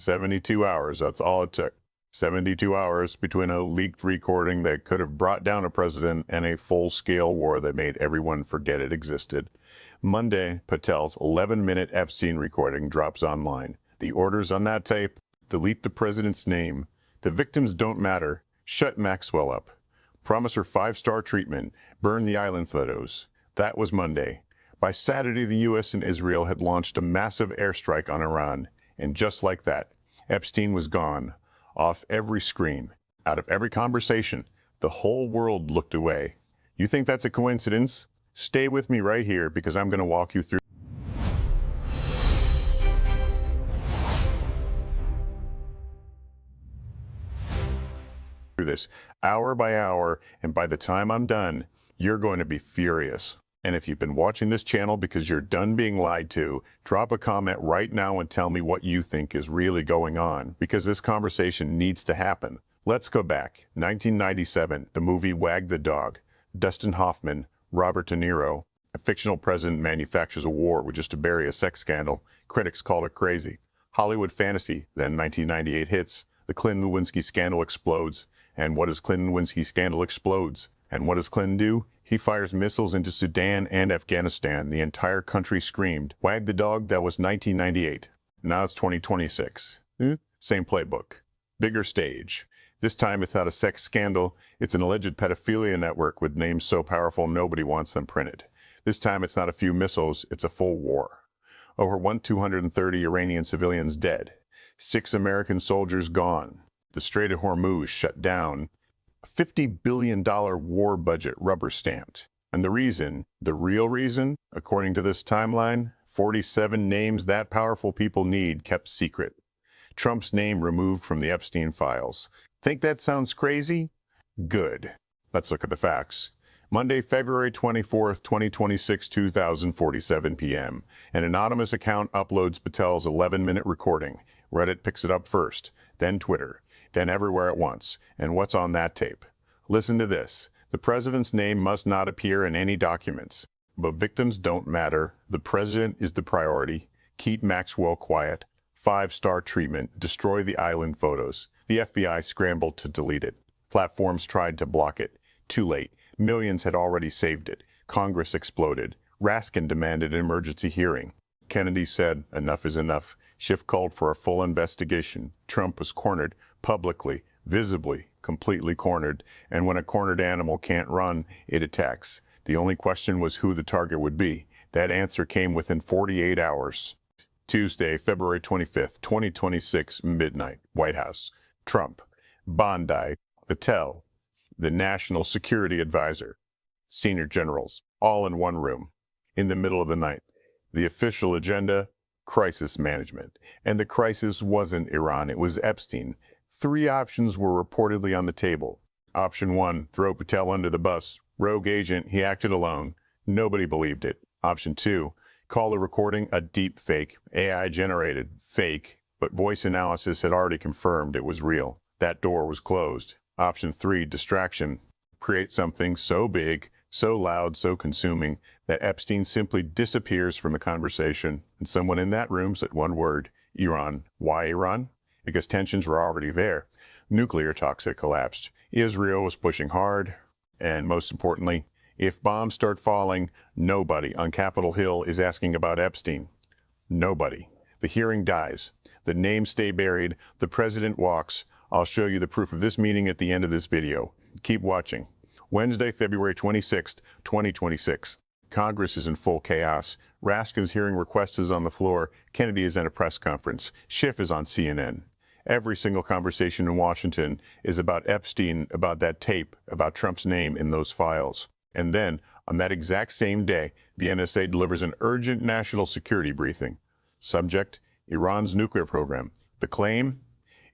72 hours, that's all it took. 72 hours between a leaked recording that could have brought down a president and a full-scale war that made everyone forget it existed. Monday, Patel's 11-minute Epstein recording drops online. The orders on that tape: delete the president's name. The victims don't matter. Shut Maxwell up. Promise her 5-star treatment. Burn the island photos. That was Monday. By Saturday, the U.S. and Israel had launched a massive airstrike on Iran. And just like that, Epstein was gone. Off every screen. Out of every conversation. The whole world looked away. You think that's a coincidence? Stay with me right here because I'm going to walk you through this hour by hour, and by the time I'm done, you're going to be furious. And if you've been watching this channel because you're done being lied to, drop a comment right now and tell me what you think is really going on, because this conversation needs to happen. Let's go back. 1997, the movie Wag the Dog. Dustin Hoffman, Robert De Niro. A fictional president manufactures a war just to bury a sex scandal. Critics call it crazy. Hollywood fantasy. Then 1998 hits. The Clinton-Lewinsky scandal explodes. And what does Clinton-Lewinsky scandal explodes? And what does Clinton do? He fires missiles into Sudan and Afghanistan. The entire country screamed. Wag the Dog, that was 1998. Now it's 2026. Same playbook. Bigger stage. This time it's not a sex scandal. It's an alleged pedophilia network with names so powerful nobody wants them printed. This time it's not a few missiles, it's a full war. Over 230 Iranian civilians dead. 6 American soldiers gone. The Strait of Hormuz shut down. A $50 billion war budget rubber stamped. And the reason, the real reason, according to this timeline, 47 names that powerful people need kept secret. Trump's name removed from the Epstein files. Think that sounds crazy? Good. Let's look at the facts. Monday, February 24th, 2026, 2047 p.m. An anonymous account uploads Patel's 11-minute recording. Reddit picks it up first, then Twitter, then everywhere at once. And what's on that tape? Listen to this. The president's name must not appear in any documents. But victims don't matter. The president is the priority. Keep Maxwell quiet. 5-star treatment. Destroy the island photos. The FBI scrambled to delete it. Platforms tried to block it. Too late. Millions had already saved it. Congress exploded. Raskin demanded an emergency hearing. Kennedy said, enough is enough. Schiff called for a full investigation. Trump was cornered, publicly, visibly, completely cornered. And when a cornered animal can't run, it attacks. The only question was who the target would be. That answer came within 48 hours. Tuesday, February 25th, 2026, midnight, White House. Trump, Bondi, Patel, the National Security Advisor, senior generals, all in one room, in the middle of the night. The official agenda: crisis management. And the crisis wasn't Iran, it was Epstein. 3 options were reportedly on the table. Option 1, throw Patel under the bus. Rogue agent, he acted alone. Nobody believed it. Option 2, call the recording a deep fake, AI generated, fake, but voice analysis had already confirmed it was real. That door was closed. Option 3, distraction. Create something so big, so loud, so consuming, that Epstein simply disappears from the conversation, and someone in that room said one word: Iran. Why Iran? Because tensions were already there. Nuclear talks had collapsed. Israel was pushing hard. And most importantly, if bombs start falling, nobody on Capitol Hill is asking about Epstein. Nobody. The hearing dies. The names stay buried. The president walks. I'll show you the proof of this meeting at the end of this video. Keep watching. Wednesday, February 26th, 2026. Congress is in full chaos. Raskin's hearing request is on the floor. Kennedy is at a press conference. Schiff is on CNN. Every single conversation in Washington is about Epstein, about that tape, about Trump's name in those files. And then, on that exact same day, the NSA delivers an urgent national security briefing. Subject: Iran's nuclear program. The claim: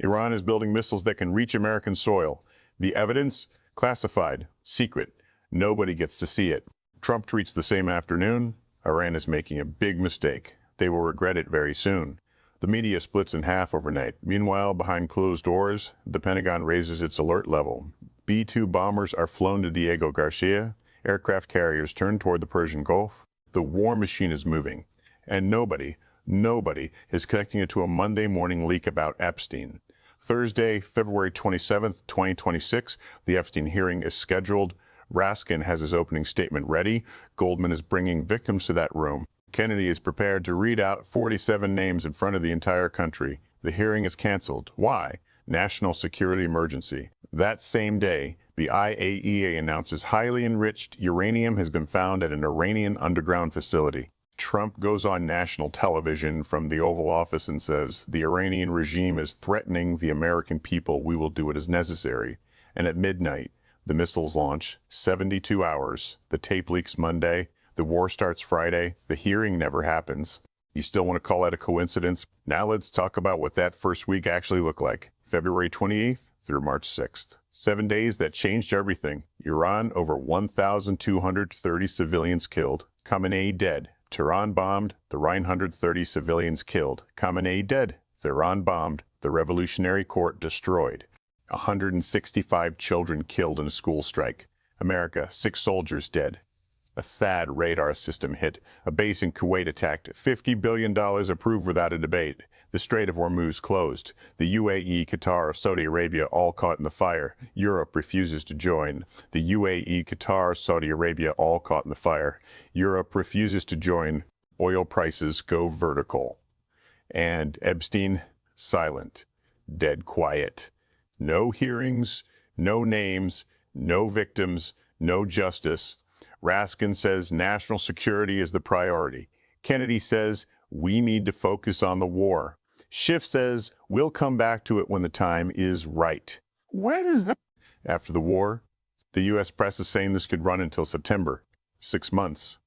Iran is building missiles that can reach American soil. The evidence: classified, secret. Nobody gets to see it. Trump tweets the same afternoon: Iran is making a big mistake. They will regret it very soon. The media splits in half overnight. Meanwhile, behind closed doors, the Pentagon raises its alert level. B-2 bombers are flown to Diego Garcia. Aircraft carriers turn toward the Persian Gulf. The war machine is moving. And nobody Nobody is connecting it to a Monday morning leak about Epstein. Thursday, February 27th, 2026, the Epstein hearing is scheduled. Raskin has his opening statement ready. Goldman is bringing victims to that room. Kennedy is prepared to read out 47 names in front of the entire country. The hearing is canceled. Why? National security emergency. That same day, the IAEA announces highly enriched uranium has been found at an Iranian underground facility. Trump goes on national television from the Oval Office and says, the Iranian regime is threatening the American people. We will do what is necessary. And at midnight, the missiles launch, 72 hours. The tape leaks Monday. The war starts Friday. The hearing never happens. You still want to call that a coincidence? Now let's talk about what that first week actually looked like. February 28th through March 6th. 7 days that changed everything. Iran, over 1,230 civilians killed. Khamenei dead. Tehran bombed. The Rhine 130 civilians killed. Khamenei dead. Tehran bombed. The Revolutionary Court destroyed. 165 children killed in a school strike. America, 6 soldiers dead. A THAAD radar system hit. A base in Kuwait attacked. $50 billion approved without a debate. The Strait of Hormuz closed. The UAE, Qatar, Saudi Arabia all caught in the fire. Europe refuses to join. The UAE, Qatar, Saudi Arabia all caught in the fire. Europe refuses to join. Oil prices go vertical. And Epstein, silent. Dead quiet. No hearings, no names, no victims, no justice. Raskin says national security is the priority. Kennedy says we need to focus on the war. Schiff says we'll come back to it when the time is right. When is that? After the war, the U.S. press is saying this could run until September. 6 months.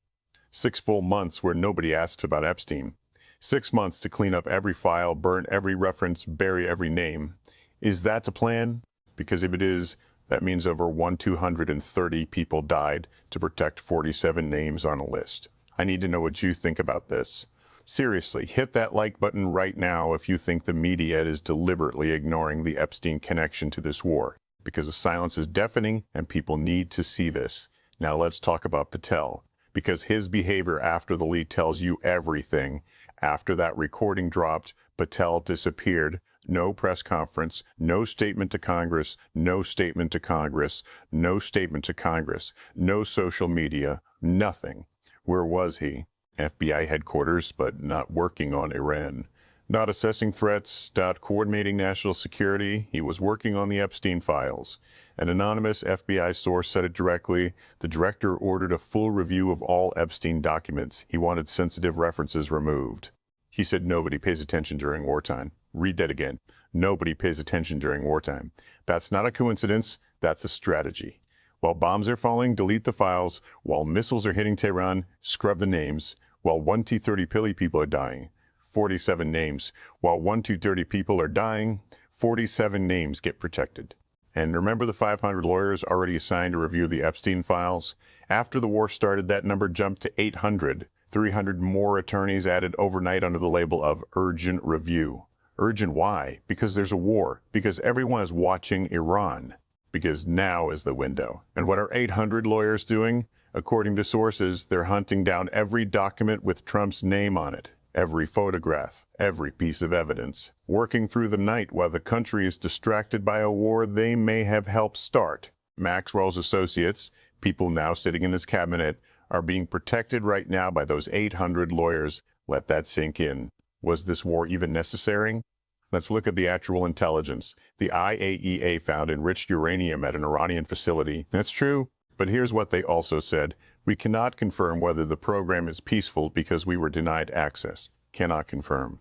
6 full months where nobody asks about Epstein. 6 months to clean up every file, burn every reference, bury every name. Is that the plan? Because if it is, that means over 1,230 people died to protect 47 names on a list. I need to know what you think about this. Seriously, hit that like button right now if you think the media is deliberately ignoring the Epstein connection to this war, because the silence is deafening and people need to see this. Now let's talk about Patel, because his behavior after the leak tells you everything. After that recording dropped, Patel disappeared. No press conference, no statement to Congress, no statement to Congress, no statement to Congress, no social media, nothing. Where was he? FBI headquarters, but not working on Iran. Not assessing threats, not coordinating national security. He was working on the Epstein files. An anonymous FBI source said it directly. The director ordered a full review of all Epstein documents. He wanted sensitive references removed. He said nobody pays attention during wartime. Read that again. Nobody pays attention during wartime. That's not a coincidence. That's a strategy. While bombs are falling, delete the files. While missiles are hitting Tehran, scrub the names. While 1,230 people are dying, 47 names. While 1,230 people are dying, 47 names get protected. And remember the 500 lawyers already assigned to review the Epstein files? After the war started, that number jumped to 800. 300 more attorneys added overnight under the label of urgent review. Urgent why? Because there's a war. Because everyone is watching Iran. Because now is the window. And what are 800 lawyers doing? According to sources, they're hunting down every document with Trump's name on it. Every photograph. Every piece of evidence. Working through the night while the country is distracted by a war they may have helped start. Maxwell's associates, people now sitting in his cabinet, are being protected right now by those 800 lawyers. Let that sink in. Was this war even necessary? Let's look at the actual intelligence. The IAEA found enriched uranium at an Iranian facility. That's true, but here's what they also said. We cannot confirm whether the program is peaceful because we were denied access. Cannot confirm.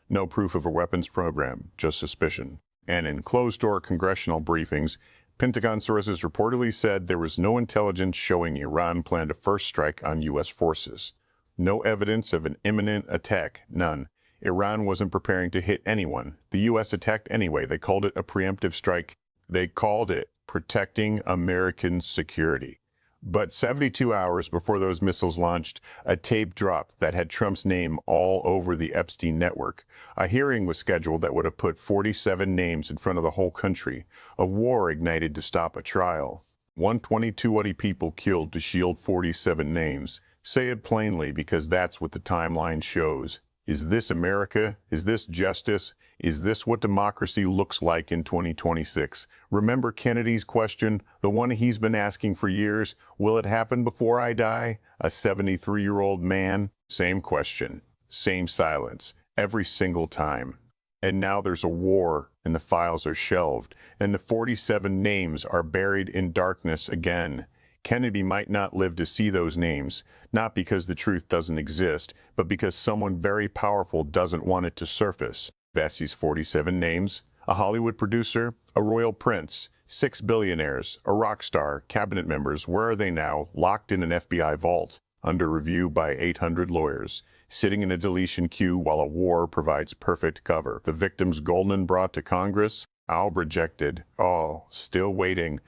No proof of a weapons program, just suspicion. And in closed-door congressional briefings, Pentagon sources reportedly said there was no intelligence showing Iran planned a first strike on U.S. forces. No evidence of an imminent attack, none. Iran wasn't preparing to hit anyone. The U.S. attacked anyway. They called it a preemptive strike. They called it protecting American security. But 72 hours before those missiles launched, a tape dropped that had Trump's name all over the Epstein network. A hearing was scheduled that would have put 47 names in front of the whole country. A war ignited to stop a trial. 122 people killed to shield 47 names. Say it plainly because that's what the timeline shows. Is this America? Is this justice? Is this what democracy looks like in 2026? Remember Kennedy's question, the one he's been asking for years, will it happen before I die? A 73-year-old man? Same question, same silence, every single time. And now there's a war, and the files are shelved, and the 47 names are buried in darkness again. Kennedy might not live to see those names, not because the truth doesn't exist, but because someone very powerful doesn't want it to surface. Bessie's 47 names: a Hollywood producer, a royal prince, 6 billionaires, a rock star, cabinet members. Where are they now? Locked in an FBI vault, under review by 800 lawyers, sitting in a deletion queue while a war provides perfect cover. The victims Goldman brought to Congress, all rejected, all still waiting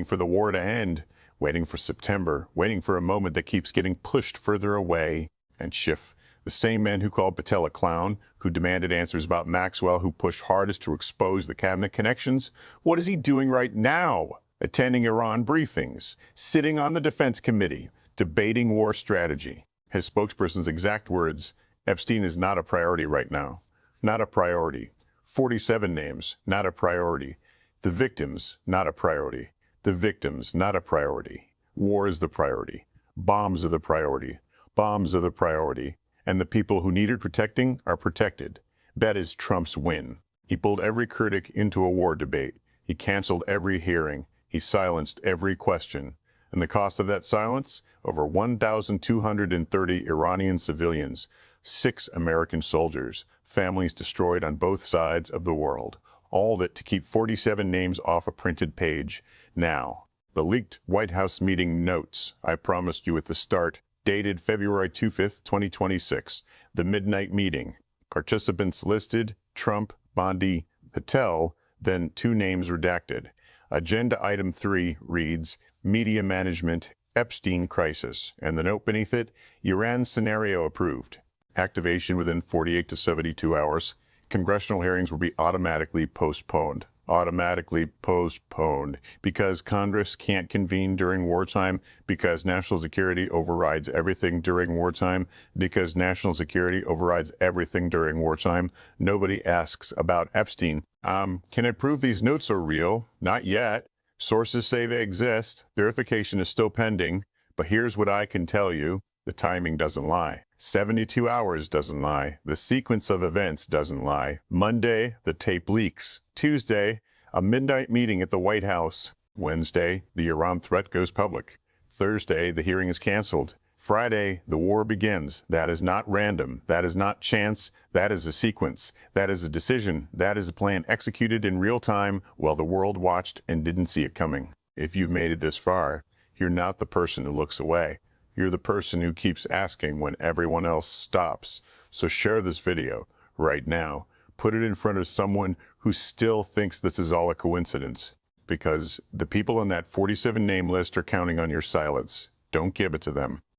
for the war to end. Waiting for September, waiting for a moment that keeps getting pushed further away. And Schiff, the same man who called Patel a clown, who demanded answers about Maxwell, who pushed hardest to expose the cabinet connections, what is he doing right now? Attending Iran briefings, sitting on the defense committee, debating war strategy. His spokesperson's exact words: Epstein is not a priority right now. Not a priority. 47 names, not a priority. The victims, not a priority. The victims, not a priority. War is the priority. Bombs are the priority. Bombs are the priority. And the people who needed protecting are protected. That is Trump's win. He pulled every critic into a war debate. He canceled every hearing. He silenced every question. And the cost of that silence? Over 1,230 Iranian civilians, 6 American soldiers, families destroyed on both sides of the world. All that to keep 47 names off a printed page. Now, the leaked White House meeting notes I promised you at the start, dated February 25th, 2026. The midnight meeting. Participants listed: Trump, Bondi, Patel, then 2 names redacted. Agenda item 3 reads, Media Management, Epstein Crisis. And the note beneath it, Iran scenario approved. Activation within 48 to 72 hours. Congressional hearings will be automatically postponed. Automatically postponed. Because Congress can't convene during wartime. Because national security overrides everything during wartime. Because national security overrides everything during wartime. Nobody asks about Epstein. Can I prove these notes are real? Not yet. Sources say they exist. Verification is still pending. But here's what I can tell you. The timing doesn't lie. 72 hours doesn't lie. The sequence of events doesn't lie. Monday, the tape leaks. Tuesday, a midnight meeting at the White House. Wednesday, the Iran threat goes public. Thursday, the hearing is canceled. Friday, the war begins. That is not random. That is not chance. That is a sequence. That is a decision. That is a plan executed in real time while the world watched and didn't see it coming. If you've made it this far, you're not the person who looks away. You're the person who keeps asking when everyone else stops. So share this video right now. Put it in front of someone who still thinks this is all a coincidence. Because the people on that 47 name list are counting on your silence. Don't give it to them.